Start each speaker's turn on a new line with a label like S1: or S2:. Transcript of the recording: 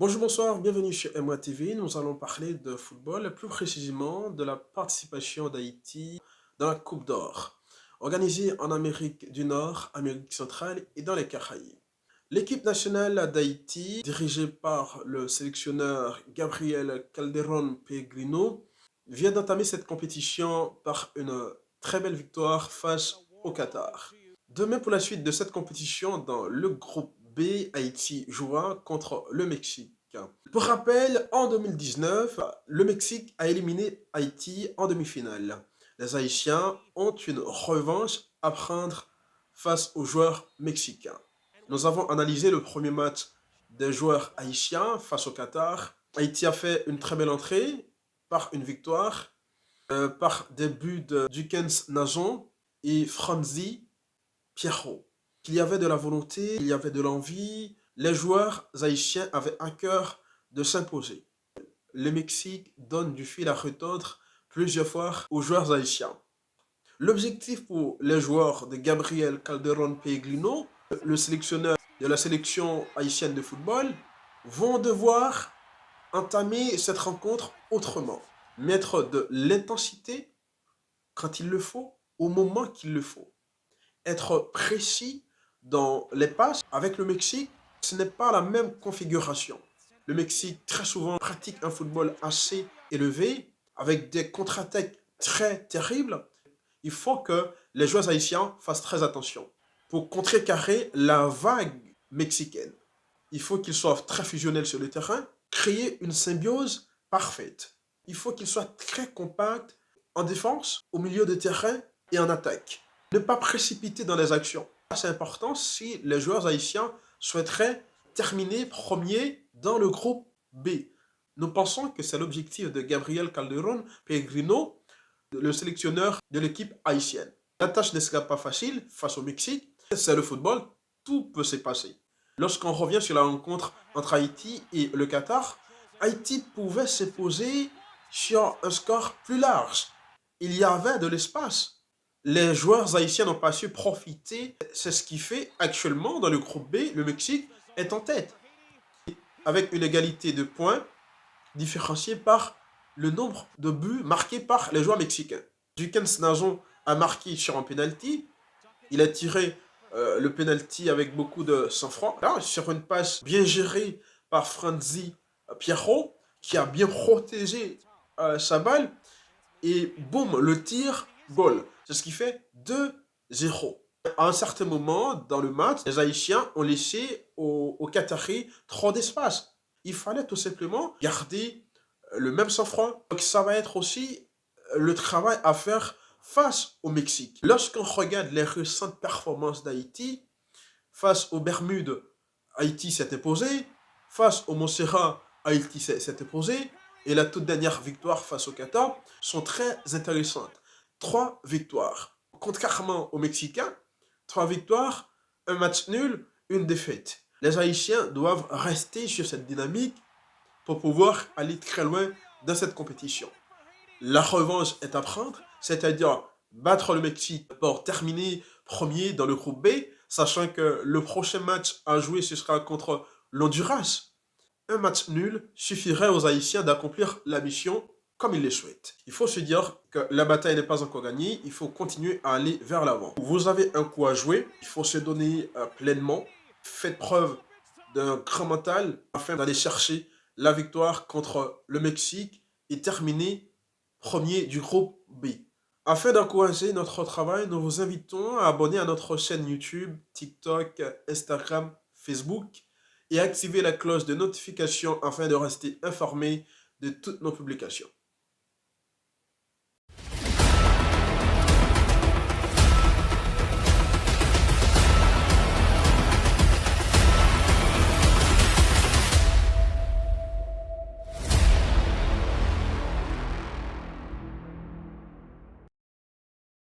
S1: Bonjour, bonsoir, bienvenue sur MOA TV. Nous allons parler de football, plus précisément de la participation d'Haïti dans la Coupe d'Or, organisée en Amérique du Nord, Amérique centrale et dans les Caraïbes. L'équipe nationale d'Haïti, dirigée par le sélectionneur Gabriel Calderón Pellegrino, vient d'entamer cette compétition par une très belle victoire face au Qatar. Demain, pour la suite de cette compétition, dans le groupe B, Haïti jouera contre le Mexique. Pour rappel, en 2019, le Mexique a éliminé Haïti en demi-finale. Les Haïtiens ont une revanche à prendre face aux joueurs mexicains. Nous avons analysé le premier match des joueurs haïtiens face au Qatar. Haïti a fait une très belle entrée par une victoire, par des buts de Dukens Nazon et Franzi Pierrot. Qu'il y avait de la volonté, il y avait de l'envie, les joueurs haïtiens avaient à cœur de s'imposer. Le Mexique donne du fil à retordre plusieurs fois aux joueurs haïtiens. L'objectif pour les joueurs de Gabriel Calderón Pellegrino, le sélectionneur de la sélection haïtienne de football, vont devoir entamer cette rencontre autrement. Mettre de l'intensité quand il le faut, au moment qu'il le faut. Être précis dans les passes. Avec le Mexique, ce n'est pas la même configuration. Le Mexique, très souvent, pratique un football assez élevé, avec des contre-attaques très terribles. Il faut que les joueurs haïtiens fassent très attention. Pour contrecarrer la vague mexicaine, il faut qu'ils soient très fusionnels sur le terrain, créer une symbiose parfaite. Il faut qu'ils soient très compacts en défense, au milieu de terrain et en attaque. Ne pas précipiter dans les actions. C'est important si les joueurs haïtiens souhaiteraient terminer premier dans le groupe B. Nous pensons que c'est l'objectif de Gabriel Calderón Pellegrino, le sélectionneur de l'équipe haïtienne. La tâche ne sera pas facile face au Mexique. C'est le football, tout peut se passer. Lorsqu'on revient sur la rencontre entre Haïti et le Qatar, Haïti pouvait se poser sur un score plus large. Il y avait de l'espace. Les joueurs haïtiens n'ont pas su profiter. C'est ce qui fait actuellement dans le groupe B, le Mexique est en tête. Avec une égalité de points différenciée par le nombre de buts marqués par les joueurs mexicains. Dukens Nazon a marqué sur un penalty. Il a tiré le penalty avec beaucoup de sang-froid. Là, sur une passe bien gérée par Franzi Pierrot, qui a bien protégé sa balle. Et boum, le tir, goal. C'est ce qui fait 2-0. À un certain moment dans le match, les Haïtiens ont laissé aux Qataris trop d'espace. Il fallait tout simplement garder le même sang-froid. Donc ça va être aussi le travail à faire face au Mexique. Lorsqu'on regarde les récentes performances d'Haïti, face aux Bermudes, Haïti s'est imposé. Face au Montserrat, Haïti s'est imposé. Et la toute dernière victoire face au Qatar sont très intéressantes. 3 victoires. Contrairement aux Mexicains, 3 victoires, un match nul, une défaite. Les Haïtiens doivent rester sur cette dynamique pour pouvoir aller très loin dans cette compétition. La revanche est à prendre, c'est-à-dire battre le Mexique pour terminer premier dans le groupe B, sachant que le prochain match à jouer, ce sera contre l'Honduras. Un match nul suffirait aux Haïtiens d'accomplir la mission comme ils le souhaitent. Il faut se dire que la bataille n'est pas encore gagnée, il faut continuer à aller vers l'avant. Vous avez un coup à jouer, il faut se donner pleinement. Faites preuve d'un grand mental afin d'aller chercher la victoire contre le Mexique et terminer premier du groupe B. Afin d'encourager notre travail, nous vous invitons à abonner à notre chaîne YouTube, TikTok, Instagram, Facebook et activer la cloche de notification afin de rester informé de toutes nos publications.